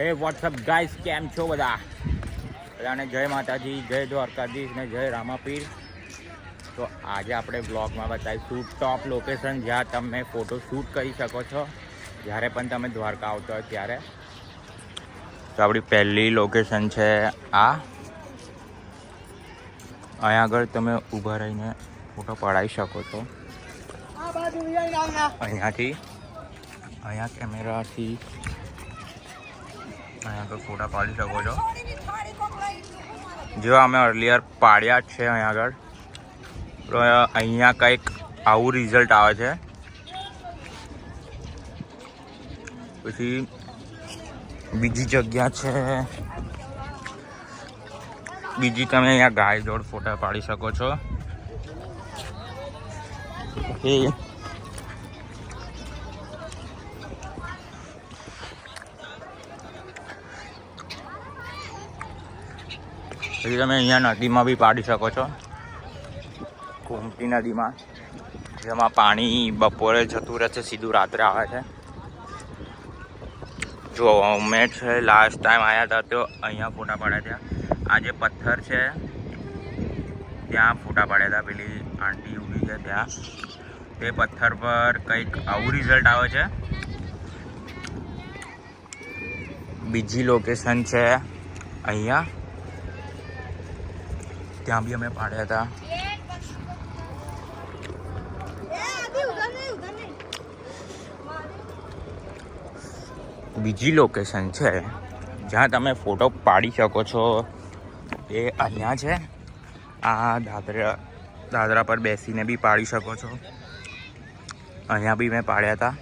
હે WhatsApp guys, કેમ છો બધા? બધાને જય માતાજી, જય દ્વારકાધીશ ને જય રામાપીર. તો આજે આપણે બ્લોગમાં બતાવીશું ટોપ લોકેશન જ્યાં તમે ફોટો શૂટ કરી શકો છો જ્યારે પણ તમે દ્વારકા આવતા હોય ત્યારે. તો આપણી પહેલી લોકેશન છે આ. અહીંયા આગળ તમે ઊભા રહીને ફોટો પડાવી શકો છો. અહીંયા કેમેરાથી અહીંયા આગળ ફોટા પાડી શકો છો. જો અમે અર્લિયર પાડ્યા જ છે અહીંયા આગળ. તો અહીંયા કંઈક આવું રિઝલ્ટ આવે છે. પછી બીજી જગ્યા છે, બીજી તમે અહીંયા ગાય જોડ ફોટા પાડી શકો છો. પછી તમે અહીંયા નદીમાં બી પાડી શકો છો, ગોમતી નદીમાં, જેમાં પાણી બપોરે જતું રહે છે, સીધું રાત્રે આવે છે. જો અમે છે લાસ્ટ ટાઈમ આવ્યા હતા તો અહીંયા ફોટા પાડ્યા હતા. આ જે પથ્થર છે ત્યાં ફોટા પાડ્યા હતા. પેલી આંટી ઊભી છે ત્યાં, તે પથ્થર પર કંઈક આવું રિઝલ્ટ આવે છે. બીજી લોકેશન છે અહીંયા, ત્યાં બી અમે પાડ્યા હતા. બીજી લોકેશન છે જ્યાં તમે ફોટો પાડી શકો છો એ અહીંયા છે. આ દાદરા પર બેસીને બી પાડી શકો છો. અહીંયા બી મેં પાડ્યા હતા.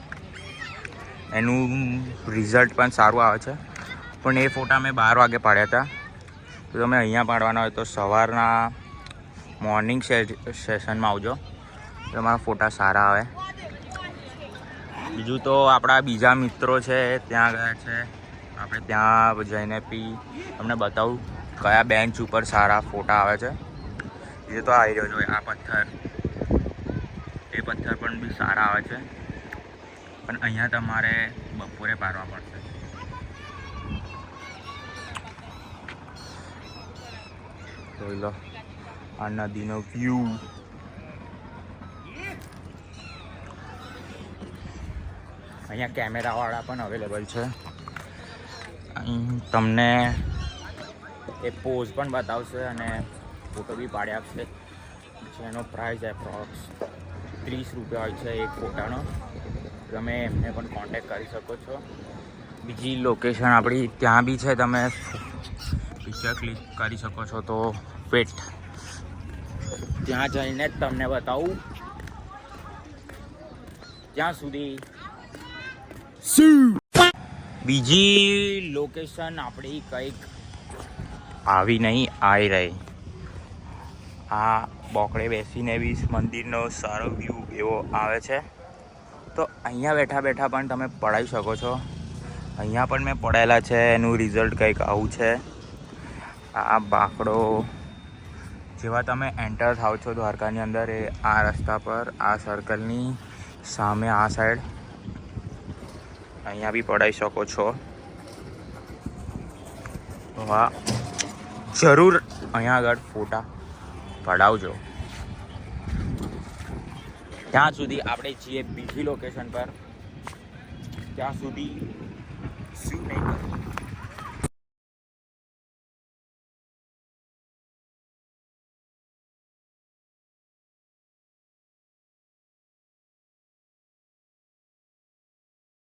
એનું રિઝલ્ટ પણ સારું આવે છે. પણ એ ફોટા મેં 12 વાગે પાડ્યા હતા. તો તમે અહીંયા પાડવાના હોય તો સવારના મોર્નિંગ સેશનમાં આવજો, તમારા ફોટા સારા આવે. બીજું તો આપણા બીજા મિત્રો છે ત્યાં ગયા છે. આપણે ત્યાં જઈને તમને બતાવું કયા બેન્ચ ઉપર સારા ફોટા આવે છે. એ તો આવી રહ્યો છે આ પથ્થર, એ પથ્થર પણ બી સારા આવે છે. પણ અહીંયા તમારે બપોરે પાડવા પડશે. જોઈ લો આ નદીનો વ્યૂ. અહીંયા કેમેરાવાળા પણ અવેલેબલ છે. અહીં તમને એ પોઝ પણ બતાવશે અને ફોટો બી પાડી આપશે. જેનો પ્રાઇસ એપ્રોક્સ 30 રૂપિયા હોય છે એક ફોટાનો. તમે એમને પણ કોન્ટેક કરી શકો છો. બીજી લોકેશન આપણી ત્યાં બી છે, તમે પિક્ચર ક્લિક કરી શકો છો. તો વેટ, ત્યાં જઈને જ તમને બતાવું. ત્યાં સુધી બીજી લોકેશન આપણી કંઈક આવી નહીં આવી રહી. આ બોકડે બેસીને બી મંદિરનો સારો વ્યૂ એવો આવે છે. તો અહીંયા બેઠા બેઠા પણ તમે પડાવી શકો છો. અહીંયા પણ મેં પડાયેલા છે. એનું રિઝલ્ટ કંઈક આવું છે. આ બાકડો જેવા તમે એન્ટર થાવ છો દ્વારકાની અંદર, એ આ રસ્તા પર આ સર્કલની સામે આ સાઈડ અહીંયા બી પડાવી શકો છો. વાહ, જરૂર અહીંયા આગળ ફોટા પડાવજો. ત્યાં સુધી આપણે છીએ બીજી લોકેશન પર. ત્યાં સુધી શું નહીં કરું.